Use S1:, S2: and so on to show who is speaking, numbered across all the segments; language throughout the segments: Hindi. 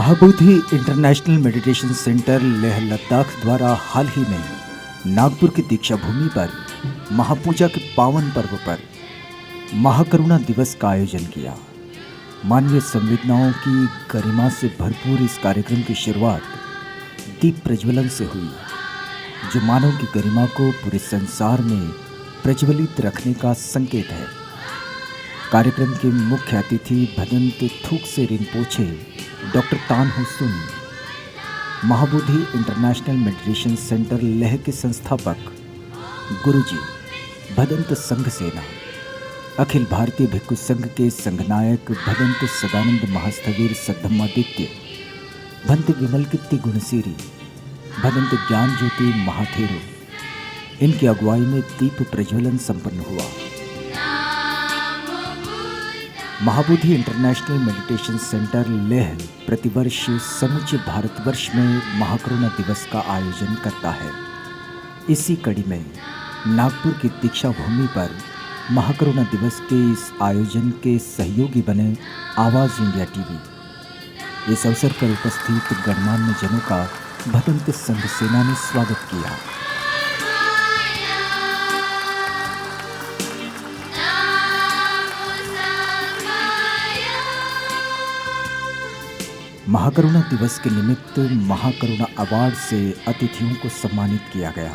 S1: Mahabodhi international meditation centre Leh Ladakh द्वारा हाल ही में नागपुर की दीक्षा भूमि पर महापूजा के पावन पर्व पर महाकरुणा दिवस का आयोजन किया। मानवीय संवेदनाओं की गरिमा से भरपूर इस कार्यक्रम की शुरुआत दीप प्रज्वलन से हुई, जो मानव की गरिमा को पूरे संसार में प्रज्वलित रखने का संकेत है। कार्यक्रम के मुख्य अतिथि Bhadant थुकसे Rinpoche doctor Tan Ho Sun, Mahabodhi international meditation centre Leh के संस्थापक गुरुजी भदंत संघ सेना, अखिल भारतीय भिक्खु संघ के संघनायक भदंत सदानंद महास्थवीर सद्धम्मादित्य, भंत विमल कीर्ति गुणसीरी, भदंत ज्ञान ज्योति महाथेरो, इनकी अगुवाई में दीप प्रज्वलन संपन्न हुआ। Mahabodhi international meditation centre Leh प्रतिवर्ष समूचे भारतवर्ष में महाकरुणा दिवस का आयोजन करता है। इसी कड़ी में नागपुर की दीक्षा भूमि पर महाकरुणा दिवस के इस आयोजन के सहयोगी बने आवाज़ इंडिया टीवी। इस अवसर पर उपस्थित गणमान्य जनों का भदंत संघ सेना ने स्वागत किया। महाकरुणा दिवस के निमित्त महाकरुणा अवार्ड से अतिथियों को सम्मानित किया गया।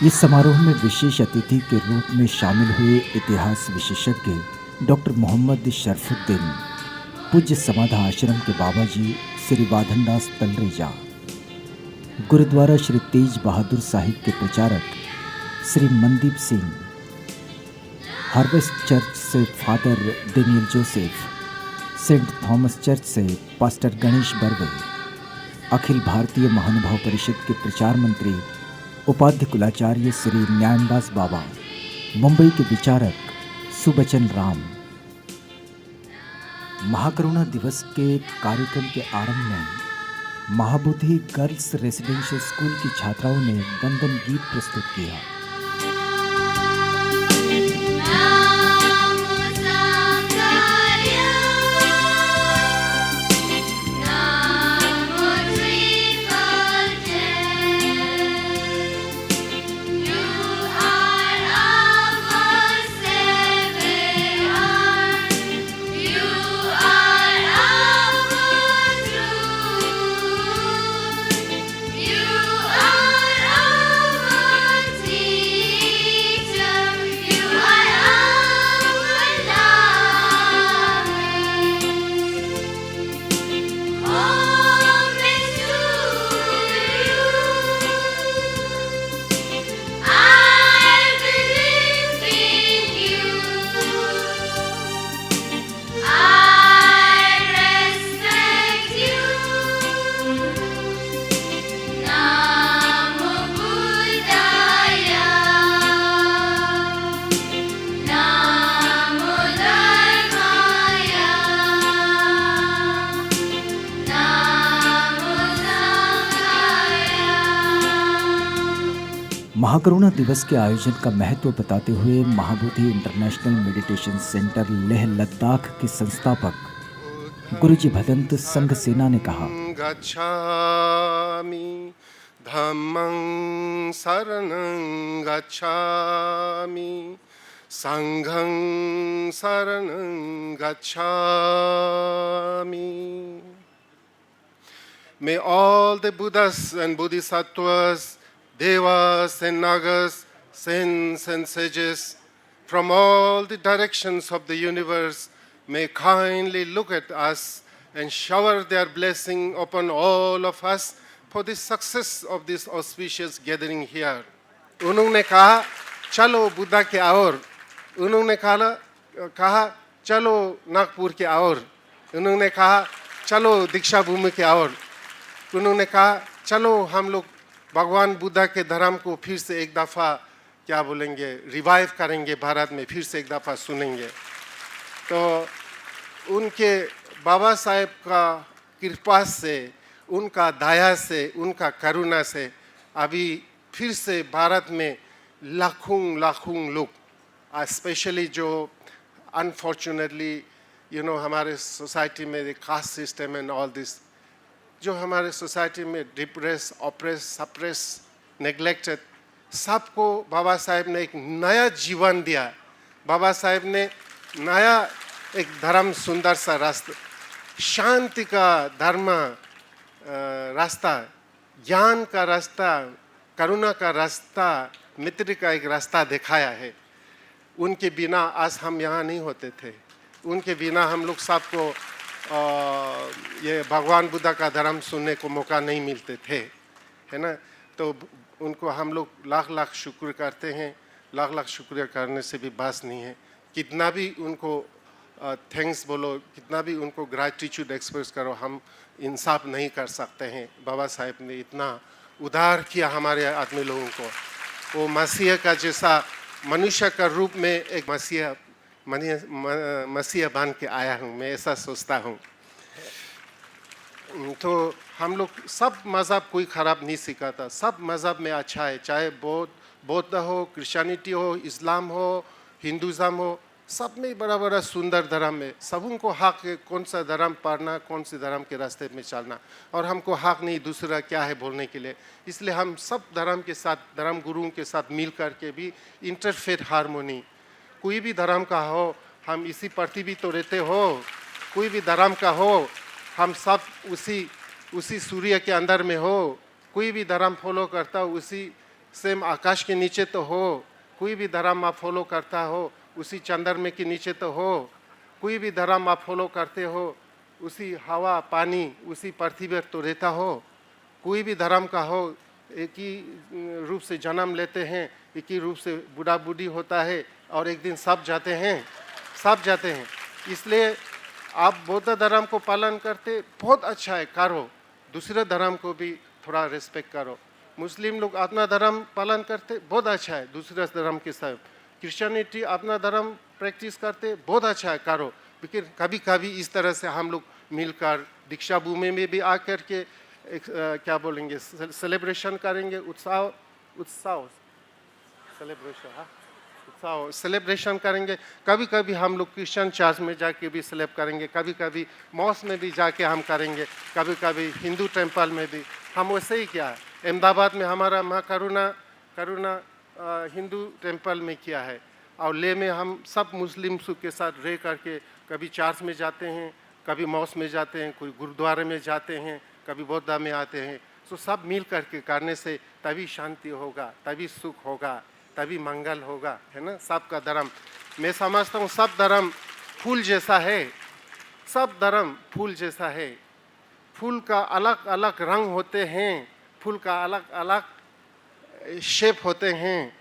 S1: इस समारोह में विशेष अतिथि के रूप में शामिल हुए इतिहास विशेषज्ञ डॉक्टर मोहम्मद शरफुद्दीन, पूज्य समाधा आश्रम के बाबा जी श्री वाधनदास तलरेजा, गुरुद्वारा श्री तेज बहादुर साहिब के प्रचारक श्री मनदीप सिंह, हार्वेस्ट चर्च से father Daniel Joseph, Saint Thomas church से पास्टर गणेश बर्वे, अखिल भारतीय महानुभाव परिषद के प्रचार मंत्री उपाध्य कुलाचार्य श्री न्यायदास बाबा, मुंबई के विचारक सुबचन राम। महाकरुणा दिवस के कार्यक्रम के आरंभ में महाबोधि गर्ल्स रेसिडेंशियल स्कूल की छात्राओं ने वंदन गीत प्रस्तुत किया। महाकरुणा दिवस के आयोजन का महत्व बताते हुए Mahabodhi international meditation centre Leh Ladakh के संस्थापक गुरुजी भदंत संघ सेना ने कहा,
S2: गच्छामि धम्मं शरणं गच्छामि संघं शरणं गच्छामि। May all the Buddhas and Bodhisattvas, Devas and Nagas, saints and sages from all the directions of the universe may kindly look at us and shower their blessing upon all of us for the success of this auspicious gathering here. उन्होंने कहा चलो बुद्धा के और, उन्होंने कहा चलो नागपुर के और, उन्होंने कहा चलो दीक्षा भूमि के और, उन्होंने कहा चलो हम लोग भगवान बुद्धा के धर्म को फिर से एक दफ़ा क्या बोलेंगे रिवाइव करेंगे, भारत में फिर से एक दफ़ा सुनेंगे। तो उनके बाबा साहेब का कृपा से उनका दया से, उनका करुणा से अभी फिर से भारत में लाखों लाखों लोग, स्पेशली जो अनफॉर्चुनेटली हमारे सोसाइटी में caste system and all this, जो हमारे सोसाइटी में डिप्रेस, ऑप्रेस, सप्रेस, नेग्लेक्टेड, सबको बाबा साहेब ने एक नया जीवन दिया। बाबा साहेब ने नया एक धर्म, सुंदर सा रास्ता, शांति का धर्म रास्ता, ज्ञान का रास्ता, करुणा का रास्ता, मित्र का एक रास्ता दिखाया है। उनके बिना आज हम यहाँ नहीं होते थे। उनके बिना हम लोग सबको ये भगवान बुद्ध का धर्म सुनने को मौका नहीं मिलते थे, है ना। तो उनको हम लोग लाख लाख शुक्र करते हैं। लाख लाख शुक्रिया करने से भी बस नहीं है। कितना भी उनको थैंक्स बोलो, कितना भी उनको ग्रैटिट्यूड एक्सप्रेस करो, हम इंसाफ नहीं कर सकते हैं। बाबा साहेब ने इतना उदार किया हमारे आदमी लोगों को। वो मसीह का जैसा मनुष्य का रूप में एक मसीह बन के आया हूँ, मैं ऐसा सोचता हूँ। तो हम लोग सब मज़हब कोई ख़राब नहीं सिखाता, सब मज़हब में अच्छा है, चाहे बौद्ध हो, क्रिश्चियनिटी हो, इस्लाम हो, हिंदुज़म हो, सब में बड़ा बड़ा सुंदर धर्म है। सबों को हक है कौन सा धर्म पढ़ना, कौन से धर्म के रास्ते में चलना, और हमको हक नहीं दूसरा क्या है बोलने के लिए। इसलिए हम सब धर्म के साथ, धर्म गुरुओं के साथ मिल करके भी इंटरफेथ हारमोनी, कोई भी धर्म का हो, हम इसी पृथ्वी तो रहते हो, कोई भी धर्म का हो, हम सब उसी सूर्य के अंदर में हो, कोई भी धर्म फॉलो करता हो उसी सेम आकाश के नीचे तो हो, कोई भी धर्म आप फॉलो करता हो उसी चंद्रमा के नीचे तो हो, कोई भी धर्म आप फॉलो करते हो उसी हवा पानी उसी पृथ्वी पर तो रहता हो, कोई भी धर्म का हो, एक ही रूप से जन्म लेते हैं, एक ही रूप से बूढ़ा बूढ़ी होता है, और एक दिन सब जाते हैं, सब जाते हैं। इसलिए आप बौद्ध धर्म को पालन करते बहुत अच्छा है, करो, दूसरे धर्म को भी थोड़ा रिस्पेक्ट करो। मुस्लिम लोग अपना धर्म पालन करते बहुत अच्छा है, दूसरे धर्म के साथ। क्रिश्चियनिटी अपना धर्म प्रैक्टिस करते बहुत अच्छा है, करो। लेकिन कभी कभी इस तरह से हम लोग मिलकर दीक्षा भूमि में भी आकर के क्या बोलेंगे, सेलिब्रेशन करेंगे, उत्साह सेलिब्रेशन करेंगे। कभी कभी हम लोग क्रिश्चियन चर्च में जाके भी सेलिब्रेट करेंगे, कभी कभी मॉस में भी जाके हम करेंगे, कभी कभी हिंदू टेंपल में भी हम वैसे ही किया है। अहमदाबाद में हमारा माँ करुणा हिंदू टेंपल में किया है, और ले में हम सब मुस्लिम के साथ रह करके कभी चर्च में जाते हैं, कभी मॉस में जाते हैं, कोई गुरुद्वारे में जाते हैं, कभी बौद्ध में आते हैं। तो सब मिल करके करने से तभी शांति होगा, तभी सुख होगा, तभी मंगल होगा, है ना। सबका धर्म, मैं समझता हूँ सब धर्म फूल जैसा है, सब धर्म फूल जैसा है। फूल का अलग अलग रंग होते हैं, फूल का अलग अलग शेप होते हैं,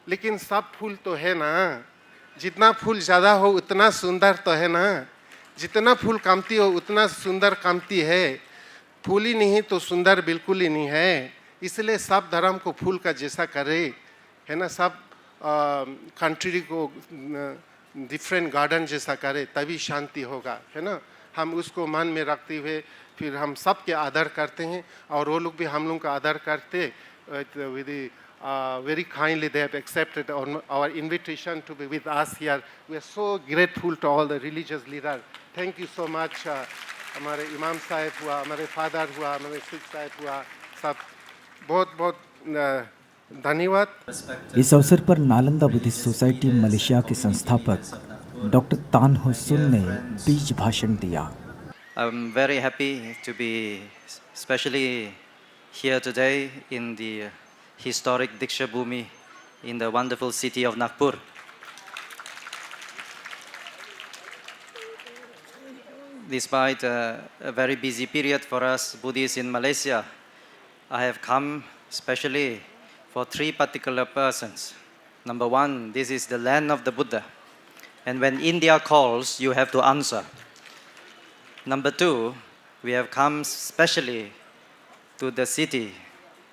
S2: लेकिन सब फूल तो है ना। जितना फूल ज़्यादा हो उतना सुंदर तो है ना, जितना फूल कामती हो उतना सुंदर कामती है। फूल ही नहीं तो सुंदर बिल्कुल ही नहीं है। इसलिए सब धर्म को फूल का जैसा करे, है ना। सब कंट्री को डिफरेंट गार्डन जैसा करे, तभी शांति होगा, है ना। हम उसको मन में रखते हुए फिर हम सब के आदर करते हैं, और वो लोग भी हम लोग का आदर करते। Very kindly they have accepted our invitation to be with us here. We are so grateful to all the religious leaders. Thank you so much. हमारे इमाम साहब हुआ, हमारे फादर हुआ, हमारे सिख साहब हुआ, सब बहुत बहुत धन्यवाद।
S1: इस अवसर पर नालंदा बुद्धिस्ट सोसाइटी मलेशिया के संस्थापक डॉक्टर तान हो सुन ने बीज भाषण दिया।
S3: I'm very happy to be especially here today in the historic Diksha Bhumi in the wonderful city of Nagpur. Despite a very busy period for us Buddhists in Malaysia, I have come especially for three particular persons. Number one, this is the land of the Buddha, and when India calls, you have to answer. Number two, we have come specially to the city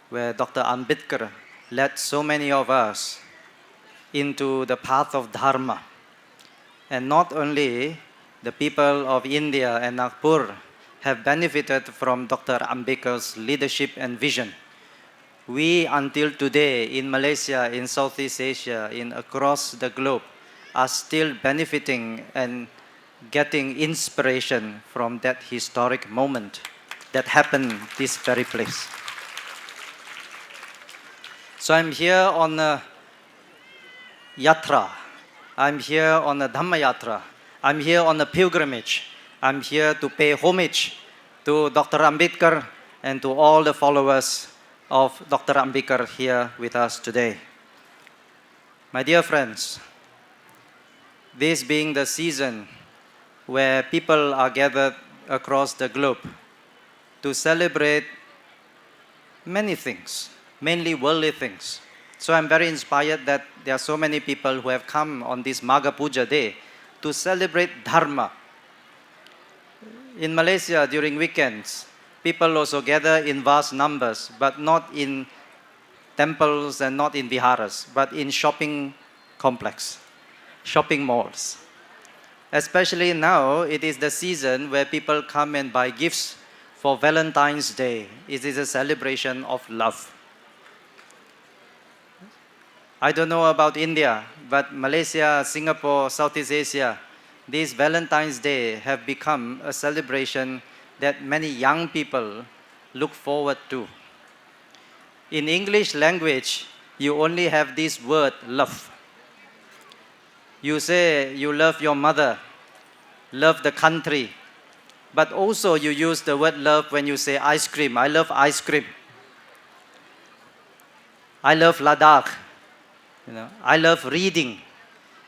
S3: where Dr. Ambedkar led so many of us into the path of Dharma. And not only the people of India and Nagpur have benefited from Dr. Ambedkar's leadership and vision. We, until today, in Malaysia, in Southeast Asia, in across the globe, are still benefiting and getting inspiration from that historic moment that happened this very place. So I'm here on a yatra. I'm here on a Dhamma yatra. I'm here on a pilgrimage. I'm here to pay homage to Dr. Ambedkar and to all the followers of Dr. Ambedkar here with us today. My dear friends, this being the season where people are gathered across the globe to celebrate many things, mainly worldly things. So I'm very inspired that there are so many people who have come on this Magha Puja day to celebrate Dharma. In Malaysia, during weekends, people also gather in vast numbers, but not in temples and not in viharas, but in shopping complex, shopping malls. Especially now, it is the season where people come and buy gifts for Valentine's Day. It is a celebration of love. I don't know about India, but Malaysia, Singapore, Southeast Asia, this Valentine's Day have become a celebration that many young people look forward to. In English language, you only have this word, love. You say you love your mother, love the country, but also you use the word love when you say ice cream. I love ice cream. I love Ladakh. I love reading.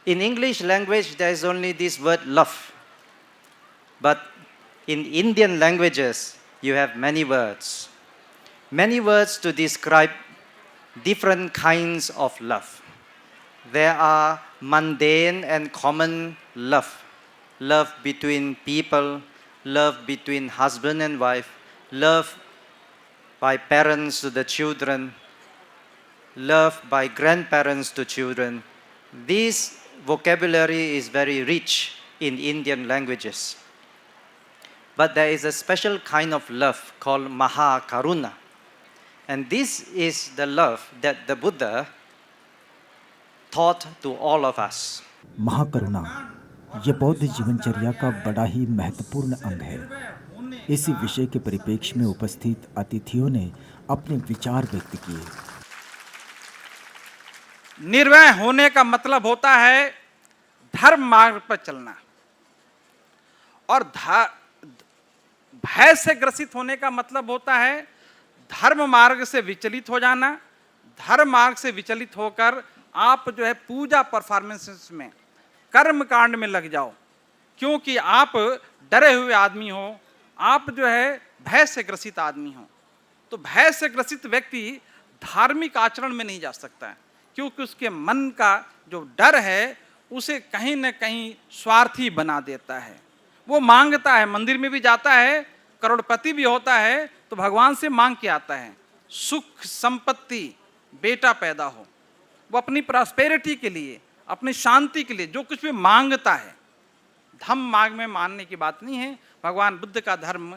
S3: In English language, there is only this word love. But in Indian languages, you have many words. Many words to describe different kinds of love. There are mundane and common love. Love between people, love between husband and wife, love by parents to the children, love by grandparents to children. This vocabulary is very rich in Indian languages. But there is a special kind of love called Mahakaruna. And this is the love that the Buddha taught to all of us.
S1: महाकरुणा ये बौद्ध जीवनचर्या का बड़ा ही महत्वपूर्ण अंग है। इसी विषय के परिप्रेक्ष्य में उपस्थित अतिथियों ने अपने विचार व्यक्त किए।
S4: निर्भय होने का मतलब होता है धर्म मार्ग पर चलना, और भय से ग्रसित होने का मतलब होता है धर्म मार्ग से विचलित हो जाना। धर्म मार्ग से विचलित होकर आप जो है पूजा परफॉर्मेंसेस में, कर्म कांड में लग जाओ, क्योंकि आप डरे हुए आदमी हो, आप जो है भय से ग्रसित आदमी हो। तो भय से ग्रसित व्यक्ति धार्मिक आचरण में नहीं जा सकता है, क्योंकि उसके मन का जो डर है उसे कहीं न कहीं स्वार्थी बना देता है। वो मांगता है, मंदिर में भी जाता है, करोड़पति भी होता है तो भगवान से मांग के आता है सुख संपत्ति, बेटा पैदा हो। वो अपनी प्रॉस्पेरिटी के लिए, अपनी शांति के लिए जो कुछ भी मांगता है। धम्म मार्ग में मानने की बात नहीं है, भगवान बुद्ध का धर्म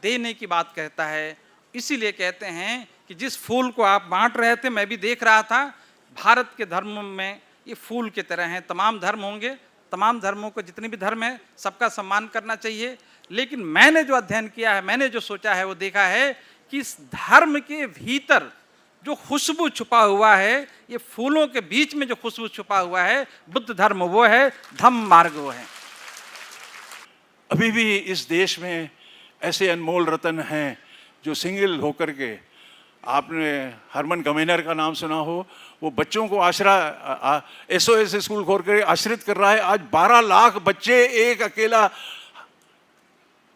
S4: देने की बात कहता है। इसीलिए कहते हैं कि जिस फूल को आप बांट रहे थे, मैं भी देख रहा था, भारत के धर्म में ये फूल की तरह हैं। तमाम धर्म होंगे, तमाम धर्मों को जितने भी धर्म है सबका सम्मान करना चाहिए। लेकिन मैंने जो अध्ययन किया है, मैंने जो सोचा है, वो देखा है कि इस धर्म के भीतर जो खुशबू छुपा हुआ है, ये फूलों के बीच में जो खुशबू छुपा हुआ है, बुद्ध धर्म वो है, धम्म मार्ग वो है।
S5: अभी भी इस देश में ऐसे अनमोल रतन हैं जो सिंगल होकर के, आपने हरमन कमेनर का नाम सुना हो, वो बच्चों को SOS स्कूल खोल कर आश्रित कर रहा है। आज 12 लाख बच्चे एक अकेला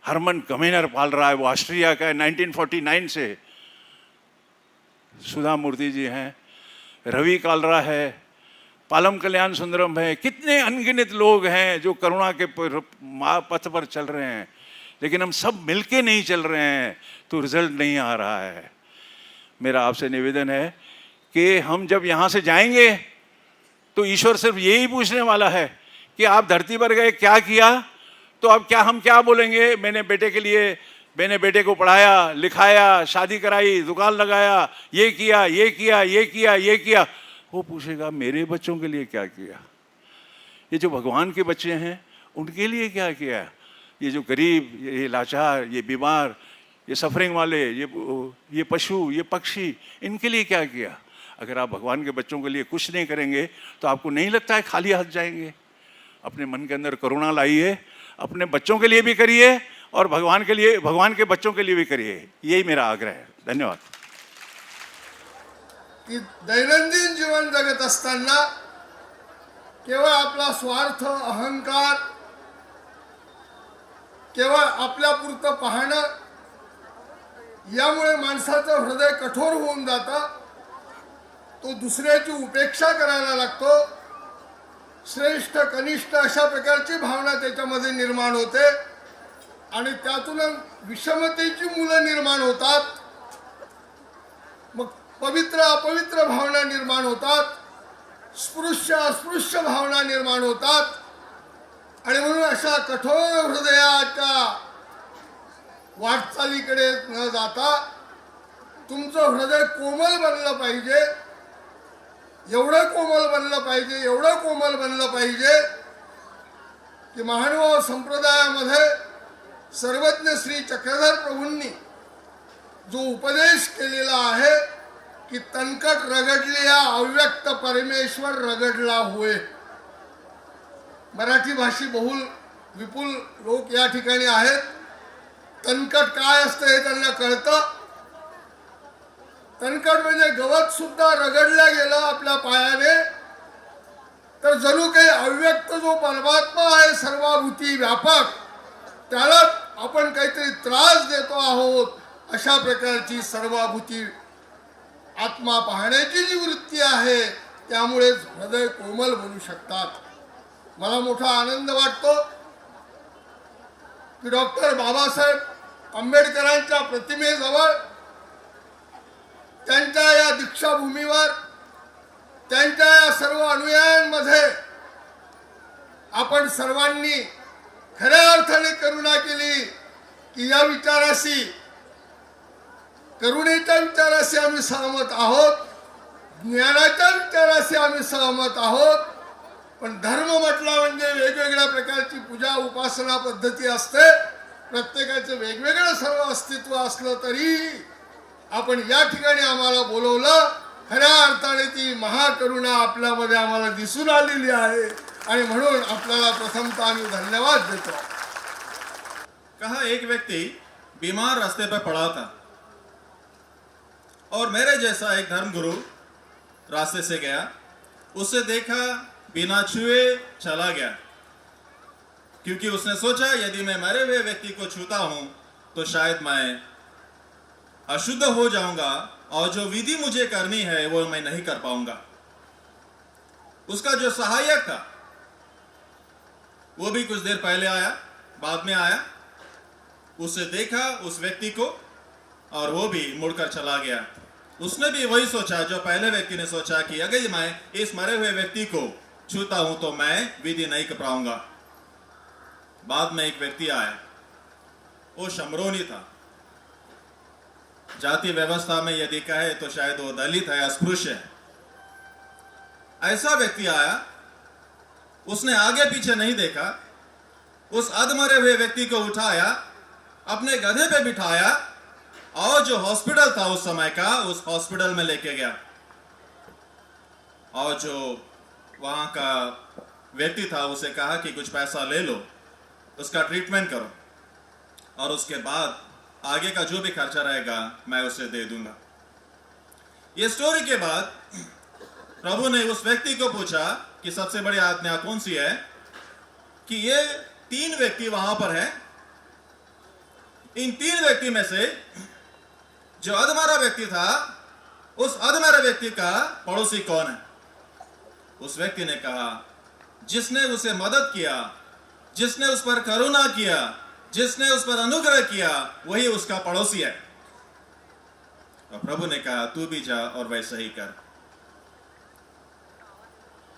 S5: हरमन कमेनर पाल रहा है। वो ऑस्ट्रिया का है, 1949 से। सुधा मूर्ति जी हैं, रवि कालरा है, पालम कल्याण सुंदरम है, कितने अनगिनत लोग हैं जो करुणा के पथ पर चल रहे हैं। लेकिन हम सब मिलके नहीं चल रहे हैं तो रिजल्ट नहीं आ रहा है। मेरा आपसे निवेदन है कि हम जब यहाँ से जाएंगे तो ईश्वर सिर्फ यही पूछने वाला है कि आप धरती पर गए क्या किया, तो अब क्या हम क्या बोलेंगे, मैंने बेटे के लिए मैंने बेटे को पढ़ाया लिखाया, शादी कराई, दुकान लगाया, ये किया ये किया ये किया ये किया, वो पूछेगा मेरे बच्चों के लिए क्या किया? ये जो भगवान के बच्चे हैं उनके लिए क्या किया? ये जो गरीब, ये लाचार, ये बीमार, ये सफरिंग वाले, ये पशु, ये पक्षी, इनके लिए क्या किया? अगर आप भगवान के बच्चों के लिए कुछ नहीं करेंगे तो आपको नहीं लगता है खाली हाथ जाएंगे? अपने मन के अंदर करुणा लाइए, अपने बच्चों के लिए भी करिए और भगवान के लिए, भगवान के बच्चों के लिए भी करिए। यही मेरा आग्रह है। धन्यवाद।
S6: की दैनंदिन जीवन जगत असताना केवळ आपला स्वार्थ, अहंकार, केवळ आपल्यापुरतं पाहणं, यामुळे माणसाचं हृदय कठोर होऊन जातं. तो दुसऱ्याची उपेक्षा करायला लागतो. श्रेष्ठ कनिष्ठ अशा प्रकारची भावना त्याच्यामध्ये निर्माण होते आणि त्यातून विषमतेची मुलं निर्माण होतात. मग पवित्र अपवित्र भावना निर्माण होतात, स्पृश्य अस्पृश्य भावना निर्माण होतात. आणि म्हणून अशा कठोर हृदयाच्या वाटचालीकडे न जाता तुमचं हृदय कोमल बनलं पाहिजे. एवढं कोमल बनलं पाहिजे, एवढं कोमल बनलं पाहिजे की महानुभाव संप्रदायामध्ये सर्वज्ञ श्री चक्रधर प्रभूंनी जो उपदेश केलेला आहे की तणकट रगडलिया अव्यक्त परमेश्वर रगडला होय. मराठी भाषी बहुल विपुल लोक या ठिकाणी आहेत. तणकट काय असतं हे त्यांना कळतं. तणकट म्हणजे गवत सुद्धा रगडल्या गेलं आपल्या पायाने तर जणू काही अव्यक्त जो परमात्मा आहे सर्वाभूती व्यापक, त्याला आपण काहीतरी त्रास देतो आहोत, अशा प्रकारची सर्वाभूती आत्मा पाहण्याची जी वृत्ती आहे त्यामुळे हृदय कोमल बनू शकतात. मला मोठा आनंद वाटतो की डॉक्टर बाबासाहेब आंबेडकरांच्या प्रतिमेजवळ, त्यांच्या या दीक्षाभूमीवर, त्यांच्या या सर्व अनुयायांमध्ये आपण सर्वांनी खऱ्या अर्थाने करुणा केली की या विचाराशी, करुणेच्या विचाराशी आम्ही सहमत आहोत, ज्ञानाच्या विचाराशी आम्ही सहमत आहोत. पण धर्म म्हटला म्हणजे वेगवेगळ्या प्रकारची पूजा उपासना पद्धती असते. प्रत्येकाचं वेगवेगळं सर्व अस्तित्व असलं तरी आपण या ठिकाणी आम्हाला बोलवलं. खऱ्या अर्थाने ती महाकरुणा आपल्यामध्ये आम्हाला दिसून आलेली आहे आणि म्हणून आपल्याला प्रथमतः आम्ही धन्यवाद देतो.
S7: कहा एक व्यक्ति बीमार रास्ते पर पड़ा था और मेरे जैसा एक धर्मगुरु रास्ते से गया, उसे देखा, बिना छुए चला गया, क्योंकि उसने सोचा यदि मैं मरे हुए व्यक्ति को छूता हूं तो शायद मैं अशुद्ध हो जाऊंगा और जो विधि मुझे करनी है वो मैं नहीं कर पाऊंगा. उसका जो सहायक था वो भी कुछ देर पहले आया, बाद में आया, उसे देखा उस व्यक्ति को और वो भी मुड़कर चला गया. उसने भी वही सोचा जो पहले व्यक्ति ने सोचा कि अगर मैं इस मरे हुए व्यक्ति को छूता हूं तो मैं विधि नहीं कर पाऊंगा. बाद में एक व्यक्ति आया, वो शमरोनी था. जाति व्यवस्था में यदि कहे तो शायद वो दलित है, अस्पृश्य है. ऐसा व्यक्ति आया, उसने आगे पीछे नहीं देखा, उस अधमरे हुए व्यक्ति को उठाया, अपने गधे पे बिठाया और जो हॉस्पिटल था उस समय का, उस हॉस्पिटल में लेके गया. और जो वहां का व्यक्ति था उसे कहा कि कुछ पैसा ले लो, उसका ट्रीटमेंट करो और उसके बाद आगे का जो भी खर्चा रहेगा मैं उसे दे दूंगा. ये स्टोरी के बाद प्रभु ने उस व्यक्ति को पूछा कि सबसे बड़ी आज्ञा कौन सी है, कि ये 3 व्यक्ति वहां पर हैं, इन 3 व्यक्ति में से जो अधमरा व्यक्ति था, उस अधमरे व्यक्ति का पड़ोसी कौन है? उस व्यक्ति ने कहा, जिसने उसे मदद किया, जिसने उस पर करुणा किया, जिसने उस पर अनुग्रह किया, वही उसका पड़ोसी है. और प्रभु ने कहा तू भी जा और वैसा ही कर.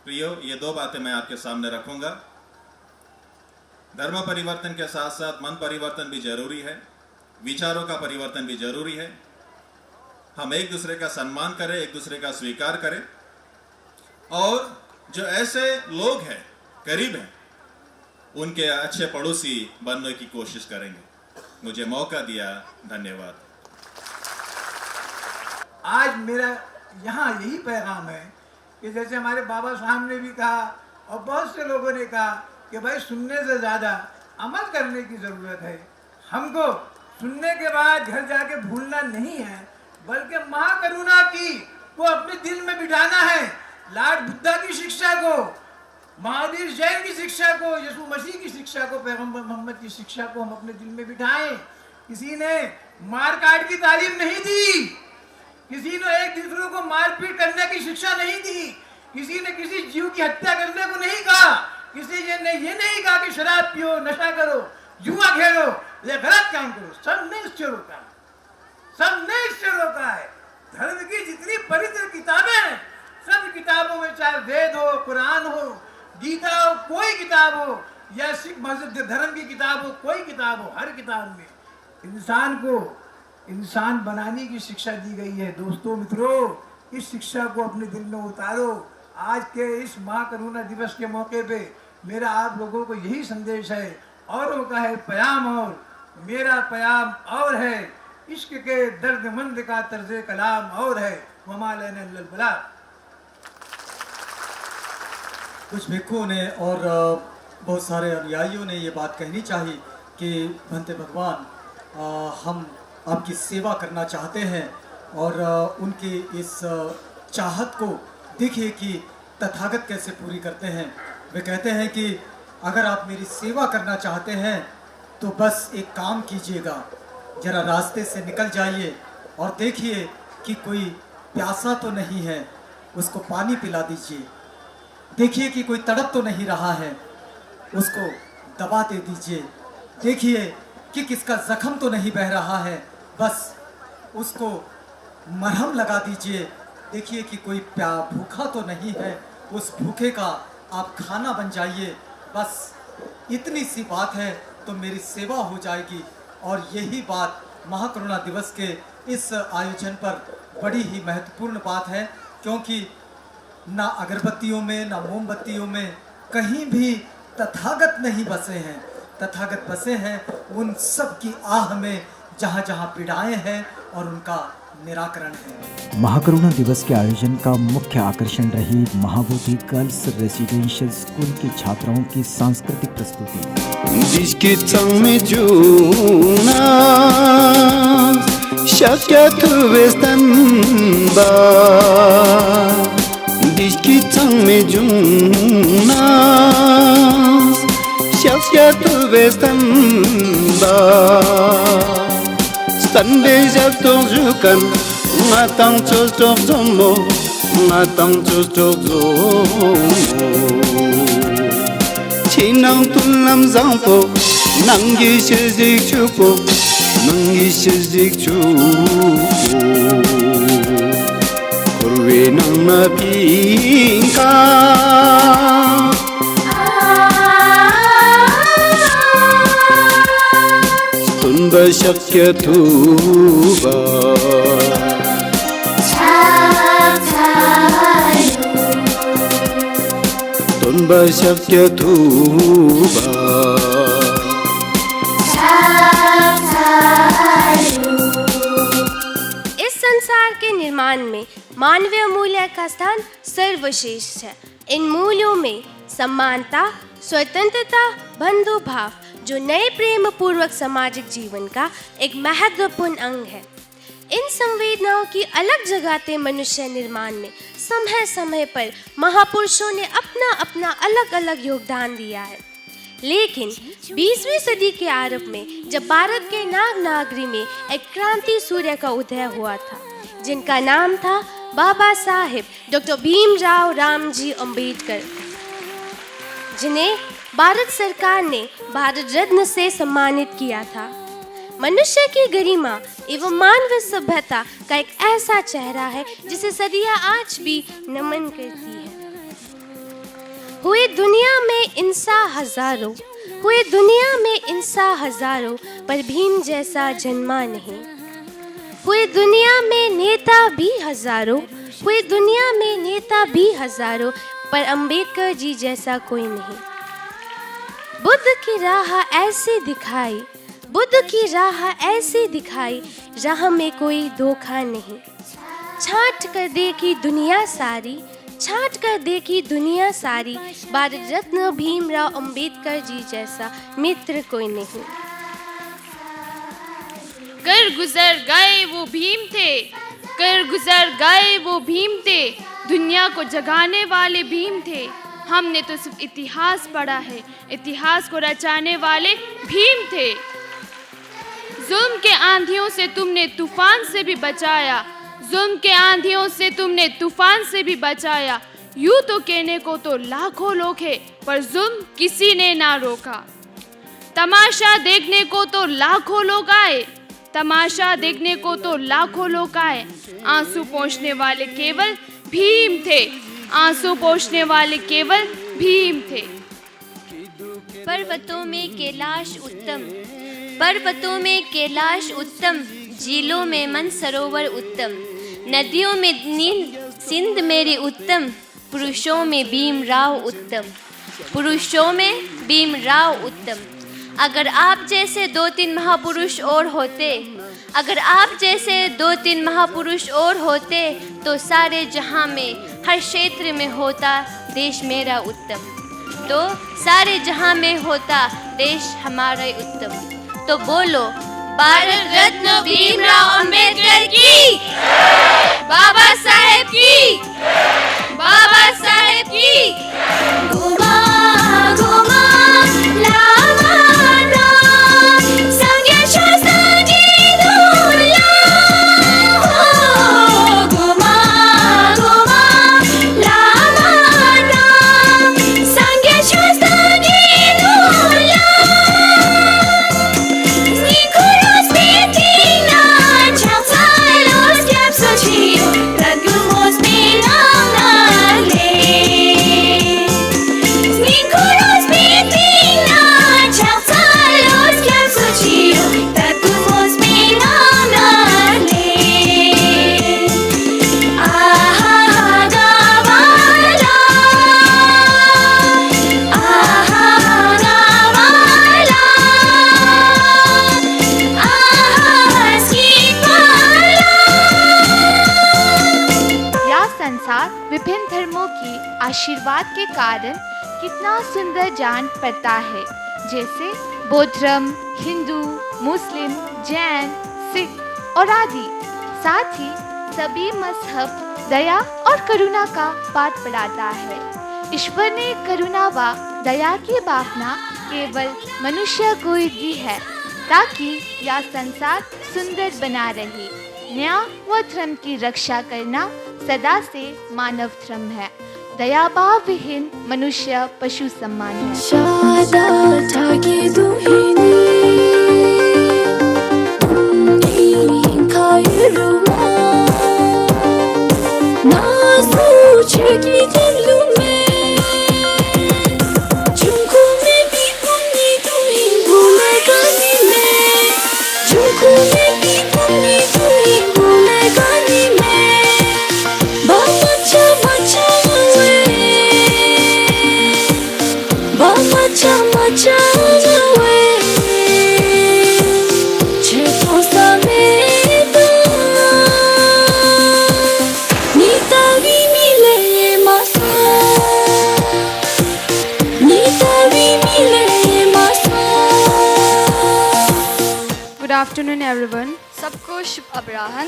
S7: प्रियो, ये 2 बातें मैं आपके सामने रखूंगा. धर्म परिवर्तन के साथ साथ मन परिवर्तन भी जरूरी है. विचारों का परिवर्तन भी जरूरी है। हम एक दूसरे का सम्मान करें, एक दूसरे का स्वीकार करें, और जो ऐसे लोग हैं करीब हैं उनके अच्छे पड़ोसी बनने की कोशिश करेंगे। मुझे मौका दिया, धन्यवाद।
S8: आज मेरा यहाँ यही पैगाम है कि जैसे हमारे बाबा साहब ने भी कहा और बहुत से लोगों ने कहा कि भाई सुनने से ज़्यादा अमल करने की ज़रूरत है। हमको सुनने के बाद घर जाके भूलना नहीं है, बल्कि महाकरुणा की को अपने दिल में बिठाना है। लॉर्ड बुद्धा की शिक्षा को, महावीर जैन की शिक्षा को, यीशु मसीह की शिक्षा को, पैगंबर मोहम्मद की शिक्षा को हम अपने दिल में बिठाएं। किसी ने मार काट की तालीम नहीं दी, किसी ने एक दूसरे को मारपीट करने की शिक्षा नहीं दी, किसी ने किसी जीव की हत्या करने को नहीं कहा, किसी ने ये नहीं कहा कि शराब पियो, नशा करो, जुआ खेलो या गलत काम करो। सबने इससे रोका, सबने इससे रोका है। धर्म की जितनी पवित्र किताबें हैं, सब किताबों में, चाहे वेद हो, कुरान हो, गीता हो, कोई किताब हो, या सिख मजहब धर्म की किताब हो, कोई किताब हो, हर किताब में इंसान को इंसान बनाने की शिक्षा दी गई है। दोस्तों, मित्रों, इस शिक्षा को अपने दिल में उतारो। आज के इस महाकरुणा दिवस के मौके पे मेरा आप लोगों को यही संदेश है। औरों का है प्याम और मेरा प्याम और है, इश्क के दर्दमंद का तर्ज कलाम और है, वमालैना इल्लल बलाग।
S9: कुछ भिक्षुओं ने और बहुत सारे अनुयायियों ने ये बात कहनी चाहिए कि भंते भगवान, हम आपकी सेवा करना चाहते हैं, और उनकी इस चाहत को देखिए कि तथागत कैसे पूरी करते हैं। वे कहते हैं कि अगर आप मेरी सेवा करना चाहते हैं तो बस एक काम कीजिएगा, जरा रास्ते से निकल जाइए और देखिए कि कोई प्यासा तो नहीं है, उसको पानी पिला दीजिए। देखिए कि कोई तड़प तो नहीं रहा है, उसको दवा दे दीजिए। देखिए कि किसका जख्म तो नहीं बह रहा है, बस उसको मरहम लगा दीजिए। देखिए कि कोई भूखा तो नहीं है, उस भूखे का आप खाना बन जाइए। बस इतनी सी बात है तो मेरी सेवा हो जाएगी। और यही बात महाकरुणा दिवस के इस आयोजन पर बड़ी ही महत्वपूर्ण बात है, क्योंकि ना अगरबत्तियों में ना मोमबत्तियों में कहीं भी तथागत नहीं बसे हैं। तथागत बसे हैं उन सब की आह में जहाँ जहाँ पीड़ाएं हैं और उनका निराकरण है।
S1: महाकरुणा दिवस के आयोजन का मुख्य आकर्षण रही महाबोधि गर्ल्स रेसिडेंशियल स्कूल की छात्राओं की सांस्कृतिक प्रस्तुति।
S10: जिसकी संग में जूना शक्य वेस्तनबा, जिसकी संग में जूना शक्य वेस्तनबा, Sunday just don't you can matang just don't zomo matang just don't zomo chinang tulam zampo nangi shizik chupo nangi shizik chupo kurwe nang na pinka शक्य तुबा तुम शक्य तुबा।
S11: इस संसार के निर्माण में मानवीय मूल्य का स्थान सर्वश्रेष्ठ है। इन मूल्यों में समानता, स्वतंत्रता, बंधुभाव जो नए प्रेम पूर्वक सामाजिक जीवन का एक महत्वपूर्ण अंग है। इन संवेदनाओं की अलग जगाते मनुष्य निर्माण में समय समय पर महापुरुषों ने अपना अपना अलग अलग योगदान दिया है। लेकिन 20वीं सदी के आरंभ में जब भारत के नागनागरी में एक क्रांति सूर्य का उदय हुआ था, जिनका नाम था बाबा साहेब डॉक्टर भीमराव रामजी अंबेडकर, जिन्हें भारत सरकार ने भारत रत्न से सम्मानित किया था। मनुष्य की गरिमा एवं मानवीय सभ्यता का एक ऐसा चेहरा है जिसे सदियां आज भी नमन करती है। हुए दुनिया में इंसान हजारों, कोई दुनिया में इंसान हजारों पर भीम जैसा जन्मा नहीं। कोई दुनिया में नेता भी हजारों, कोई दुनिया में नेता भी हजारों, पर अंबेडकर जी जैसा कोई नहीं। बुद्ध की राह ऐसे दिखाई, बुद्ध की राह ऐसे दिखाई, राह में कोई धोखा नहीं। छांट कर देखी दुनिया सारी, छांट कर देखी दुनिया सारी, भारत रत्न भीमराव अंबेडकर जी जैसा मित्र कोई नहीं।
S12: कर गुजर गए वो भीम थे, कर गुजर गए वो भीम थे, दुनिया को जगाने वाले भीम थे। हमने तो सिर्फ इतिहास पढ़ा है, इतिहास को रचाने वाले भीम थे। जुल्म के आंधियों से तुमने तूफान से भी बचाया, जुल्म के आंधियों से तुमने तूफान से भी बचाया। यूं तो कहने को तो लाखों लोग हैं, पर जुल्म किसी ने ना रोका। तमाशा देखने को तो लाखों लोग आए, तमाशा देखने को तो लाखों लोग आए। आंसू पोंछने वाले केवल भीम थे, आंसू पोंछने वाले केवल भीम थे।
S11: पर्वतों में कैलाश उत्तम, पर्वतों में कैलाश उत्तम, झीलों में मानसरोवर उत्तम, नदियों में नील सिंध मेरी उत्तम, पुरुषों में भीमराव उत्तम, पुरुषों में भीमराव उत्तम। अगर आप जैसे 2-3 महापुरुष और होते, अगर आप जैसे 2-3 महापुरुष और होते, तो सारे जहां में हर क्षेत्र में होता देश मेरा उत्तम, तो सारे जहां में होता देश हमारा उत्तम। तो बोलो भारत रत्न भीमराव अंबेडकर की, बाबा साहेब की, बाबा साहेब की। घुमा घुमा लावाना संगे शास्त्राची धुला, घुमा घुमा लावाना संगे शास्त्राची धुला। Nicolas Petina, Chapsa los Capsachio, Ragumos Minamale. Nicolas Petina, Chapsa los Capsachio, Ragumos Minamale. Aha gavala, aha gavala.
S12: यह संसार विभिन्न धर्मों की आशीर्वाद के कारण कितना सुंदर जान पड़ता है, जैसे बौद्ध धर्म, हिंदू, मुस्लिम, जैन, सिख और आदि। साथ ही सभी मजहब दया और करुणा का पाठ पढ़ाता है। ईश्वर ने करुणा व दया की भावना केवल मनुष्य को ही दी है, ताकि यह संसार सुंदर बना रहे। न्याय व धर्म की रक्षा करना सदा से मानव धर्म है। दया भाव विहीन मनुष्य पशु समान है। Good afternoon everyone. सबको शुभ अपराह्न।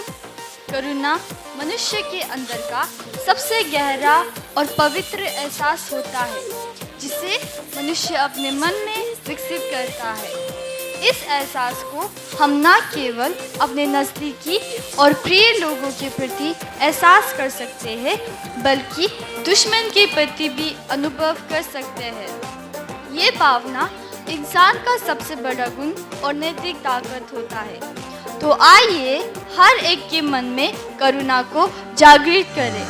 S12: करुणा मनुष्य के अंदर का सबसे गहरा और पवित्र एहसास होता है, जिसे मनुष्य अपने मन में विकसित करता है। इस एहसास को हम न केवल अपने नज़दीकी और प्रिय लोगों के प्रति एहसास कर सकते हैं, बल्कि दुश्मन के प्रति भी अनुभव कर सकते हैं। ये भावना इंसान का सबसे बड़ा गुण और नैतिक ताकत होता है। तो आइए हर एक के मन में करुणा को जागृत करें।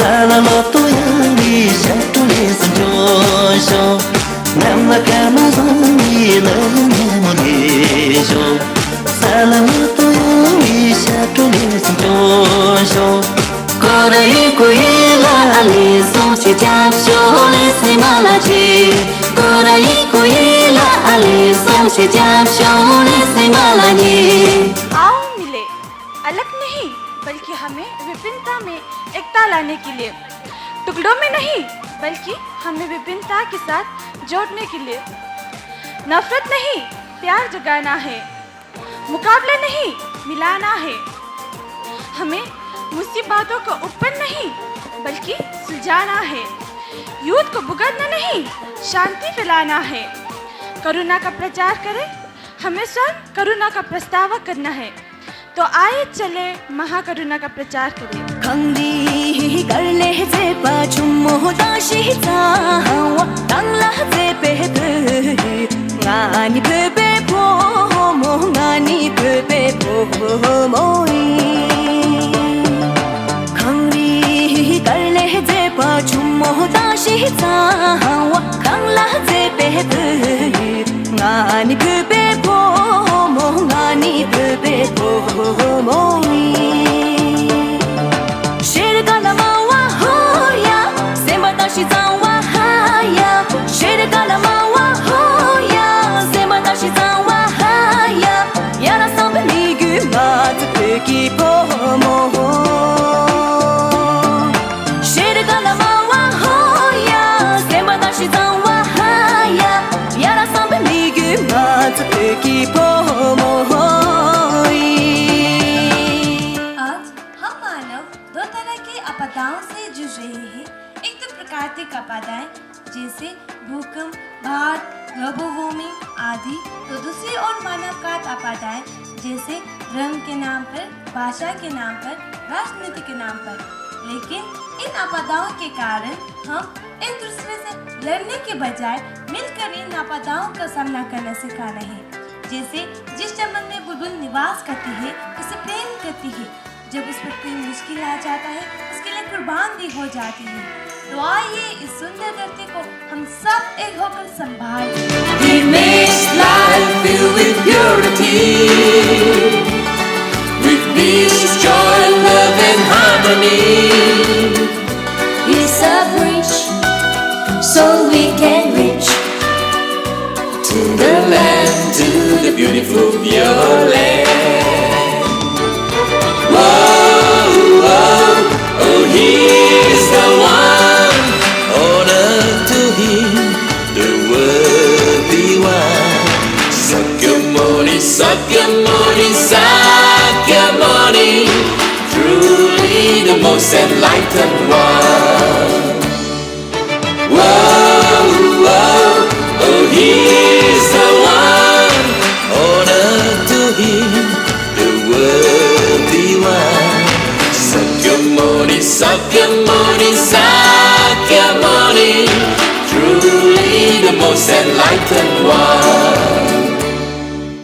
S10: Salamoto yami shatuli sanjosho Namna kama zami namunisho Salamoto yami shatuli sanjosho Korai kuila ali sochi japsho lesi malachi Korai kuila ali sochi japsho lesi malachi
S13: आओ मिले अलग नहीं बल्कि हमें विभिन्नता में एकता लाने के लिए टुकड़ों में नहीं बल्कि हमें विभिन्नता के साथ जोड़ने के लिए नफरत नहीं प्यार जगाना है मुकाबला नहीं मिलाना है हमें मुसीबतों को ऊपर नहीं बल्कि सुलझाना है युद्ध को भुगतना नहीं शांति फैलाना है करुणा का प्रचार करें हमें स्वयं करुणा का प्रस्ताव करना है तो आइए चले महाकरुणा का प्रचार करें
S14: खंगी करले जे पाछुमो दाशी जावा तंगला जे पेपे गानी पेपे पो मो गानी पेपे पो मोई खंगी करले जे पाछुमो दाशी जावा तंगला जे पेपे गानी पेपे पो मो गानी पेपे पो मोई शेर का नमावा होया सेमताशी जावा हाया शेर का नमावा होया सेमताशी जावा हाया यारा सबनी गुमात पेकी पोमो शेर का नमावा होया सेमताशी जावा हाया यारा सबनी गुमात पेकी पोमो
S15: आपदाओं से जूझ रहे हैं एक तो प्राकृतिक आपदाएं जैसे भूकंप बाढ़ ग्लोबल वार्मिंग आदि तो दूसरी ओर मानवघात आपदाएं जैसे धर्म के नाम पर भाषा के नाम पर राजनीति के नाम पर लेकिन इन आपदाओं के कारण हम एक दूसरे से लड़ने के बजाय मिलकर इन आपदाओं का सामना करना सिखा रहे हैं जैसे जिस चमन में बुलबुल निवास करती है उसे प्रेम करती है जब उस पर कोई मुश्किल आ जाता है उसके लिए कुर्बान भी हो जाती है तो आइए इस सुंदर धरती को हम सब एक होकर संभालें
S14: He makes life filled with purity with peace, joy, love and harmony
S15: He's a bridge so we can reach
S14: to the land, to the beautiful pure land. Oh, he's the one. Honor to him, the worthy one. Sakyamuni, Sakyamuni, Sakyamuni, truly the most enlightened one. Whoa, oh, he's the one. Honor to him, the worthy one. Sakyamuni, Sakyamuni, Sakyamuni, truly the most enlightened one.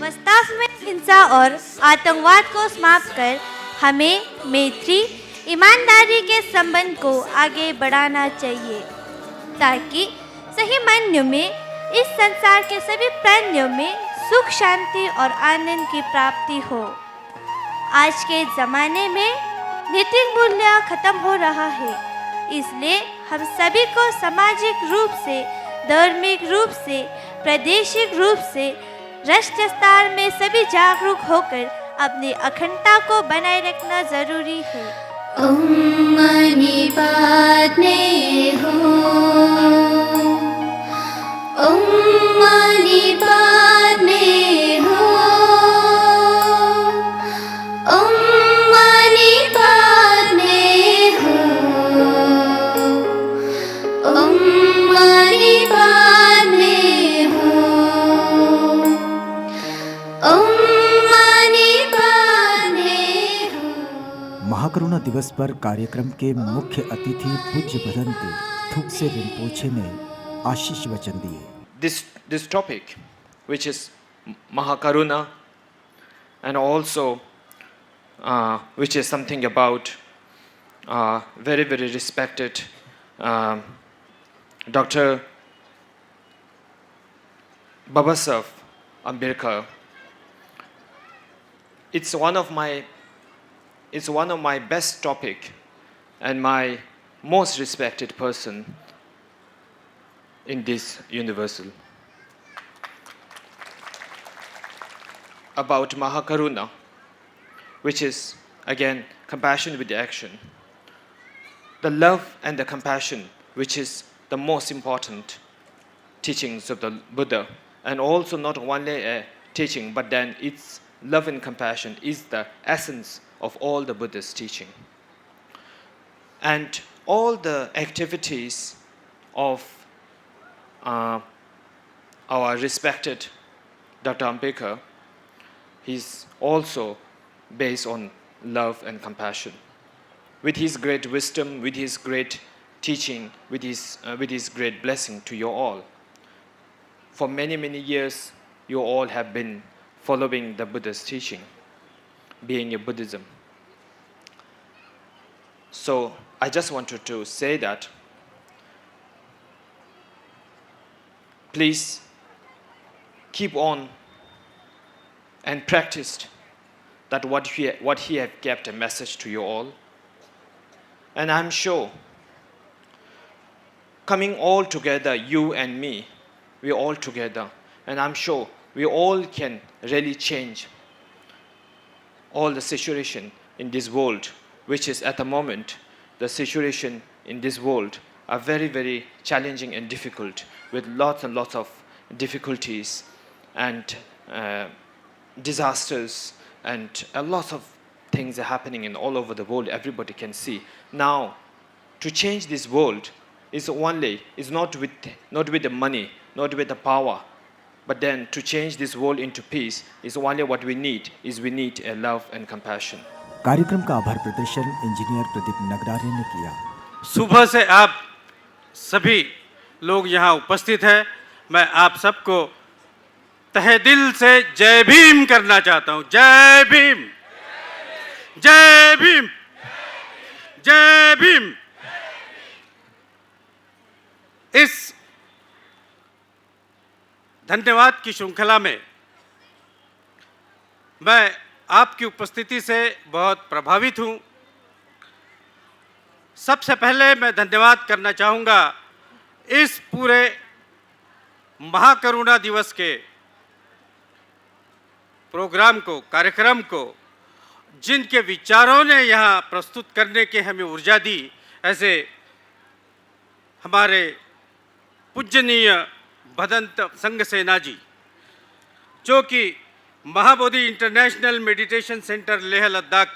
S16: वास्तव में हिंसा और आतंकवाद को समाप्त कर हमें मैत्री ईमानदारी के संबंध को आगे बढ़ाना चाहिए ताकि सही मायने में इस संसार के सभी प्राणियों में सुख शांति और आनंद की प्राप्ति हो। आज के ज़माने में नैतिक मूल्य खत्म हो रहा है इसलिए हम सभी को सामाजिक रूप से धार्मिक रूप से प्रादेशिक रूप से राष्ट्रीय स्तर में सभी जागरूक होकर अपनी अखंडता को बनाए रखना जरूरी है
S15: ओम मणि पादमे हो ओम मणि पादमे हो ओम मणि पादमे हो ओम मणि पादमे हो ओम
S1: महाकरुणा दिवस पर कार्यक्रम के मुख्य अतिथि पूज्य भदंत थुकसे रिम्पोछे ने आशीष वचन दिए।
S17: This topic, which is Mahakaruna, and also which is something about very, very respected Dr. Babasaheb Ambedkar. It's one of my best topic and my most respected person in this universal. About Mahakaruna, which is again compassion with action. The love and the compassion, which is the most important teachings of the Buddha, and also not only a teaching, but then its love and compassion is the essence of all the Buddha's teaching. And all the activities of our respected Dr. Ambedkar is also based on love and compassion. With his great wisdom, with his great teaching, with his great blessing to you all. For many, many years, you all have been following the Buddha's teaching, being a Buddhism. So I just wanted to say that please keep on and practice that what he have kept a message to you all. And I'm sure coming all together, you and me, we're all together, and I'm sure we all can really change all the situation in this world, which is at the moment, the situation in this world are very, very challenging and difficult, with lots and lots of difficulties and disasters, and a lot of things are happening in all over the world, everybody can see. Now, to change this world is not with the money, not with the power, but then to change this world into peace is only what we need a love and compassion.
S1: कार्यक्रम का आभार प्रदर्शन इंजीनियर प्रदीप नगरारे ने किया।
S4: सुबह से आप सभी लोग यहाँ उपस्थित हैं। मैं आप सबको तहे दिल से जय भीम करना चाहता हूँ। जय भीम, जय भीम, जय भीम। इस धन्यवाद की श्रृंखला में मैं आपकी उपस्थिति से बहुत प्रभावित हूँ। सबसे पहले मैं धन्यवाद करना चाहूँगा इस पूरे महाकरुणा दिवस के प्रोग्राम को, कार्यक्रम को, जिनके विचारों ने यहाँ प्रस्तुत करने के हमें ऊर्जा दी, ऐसे हमारे पूजनीय भदंत संगसेना जी, जो कि Mahabodhi international meditation centre Leh Ladakh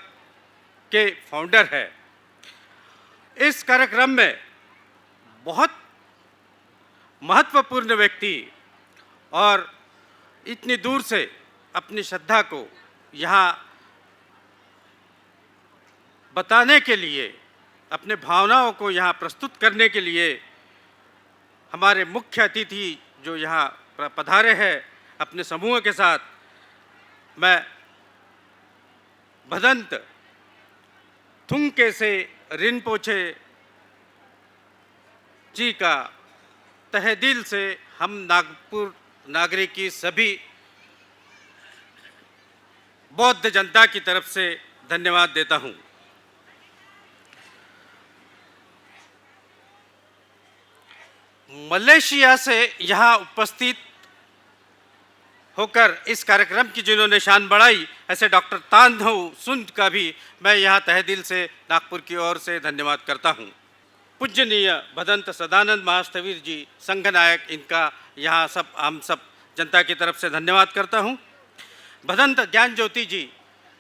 S4: के फाउंडर है। इस कार्यक्रम में बहुत महत्वपूर्ण व्यक्ति और इतनी दूर से अपनी श्रद्धा को यहाँ बताने के लिए, अपने भावनाओं को यहाँ प्रस्तुत करने के लिए हमारे मुख्य अतिथि जो यहाँ पधारे हैं अपने समूह के साथ, मैं भदंत थुंके से रिनपोछे जी का तहे दिल से हम नागपुर नागरिक की सभी बौद्ध जनता की तरफ से धन्यवाद देता हूँ। मलेशिया से यहाँ उपस्थित होकर इस कार्यक्रम की जिन्होंने शान बढ़ाई, ऐसे डॉक्टर तान धो सुंद का भी मैं यहाँ तहे दिल से नागपुर की ओर से धन्यवाद करता हूँ। पूजनीय भदंत सदानंद महास्थविर जी संघ नायक, इनका यहाँ हम सब जनता की तरफ से धन्यवाद करता हूँ। भदंत ज्ञान ज्योति जी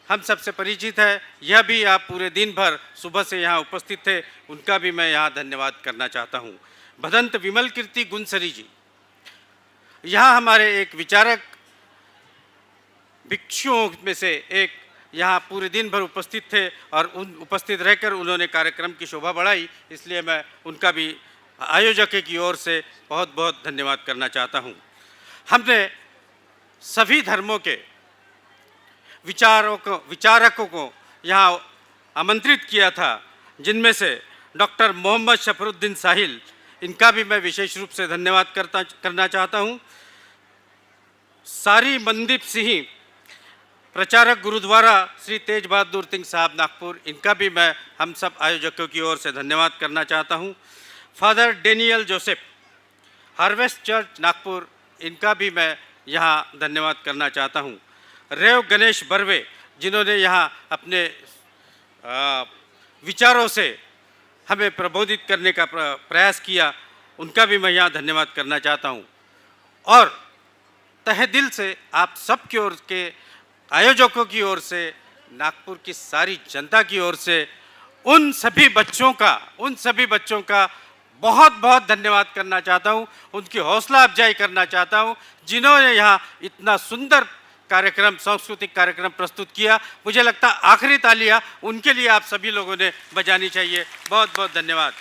S4: हम सब से परिचित है, यह भी आप पूरे दिन भर सुबह से यहाँ उपस्थित थे, उनका भी मैं यहाँ धन्यवाद करना चाहता हूँ। भदंत विमल कीर्ति गुनसरी जी यहाँ हमारे एक विचारक भिक्षुओं में से एक यहाँ पूरे दिन भर उपस्थित थे और उन उपस्थित रहकर उन्होंने कार्यक्रम की शोभा बढ़ाई, इसलिए मैं उनका भी आयोजक की ओर से बहुत बहुत धन्यवाद करना चाहता हूँ। हमने सभी धर्मों के विचारकों को यहाँ आमंत्रित किया था,
S18: जिनमें से डॉक्टर मोहम्मद शफरुद्दीन साहिल, इनका भी मैं विशेष रूप से धन्यवाद करना चाहता हूँ। सारी मनदीप सिंह, प्रचारक गुरुद्वारा श्री तेज बहादुर सिंह साहब नागपुर, इनका भी मैं हम सब आयोजकों की ओर से धन्यवाद करना चाहता हूँ। Father Daniel Joseph, harvest church Nagpur, इनका भी मैं यहाँ धन्यवाद करना चाहता हूँ। रेव गणेश बर्वे, जिन्होंने यहाँ अपने विचारों से हमें प्रबोधित करने का प्रयास किया, उनका भी मैं यहाँ धन्यवाद करना चाहता हूँ। और तहे दिल से आप सब की ओर के आयोजकों की ओर से, नागपुर की सारी जनता की ओर से उन सभी बच्चों का बहुत बहुत धन्यवाद करना चाहता हूँ, उनकी हौसला अफजाई करना चाहता हूँ, जिन्होंने यहाँ इतना सुंदर कार्यक्रम, सांस्कृतिक कार्यक्रम प्रस्तुत किया। मुझे लगता है आखिरी तालियां उनके लिए आप सभी लोगों ने बजानी चाहिए। बहुत बहुत धन्यवाद।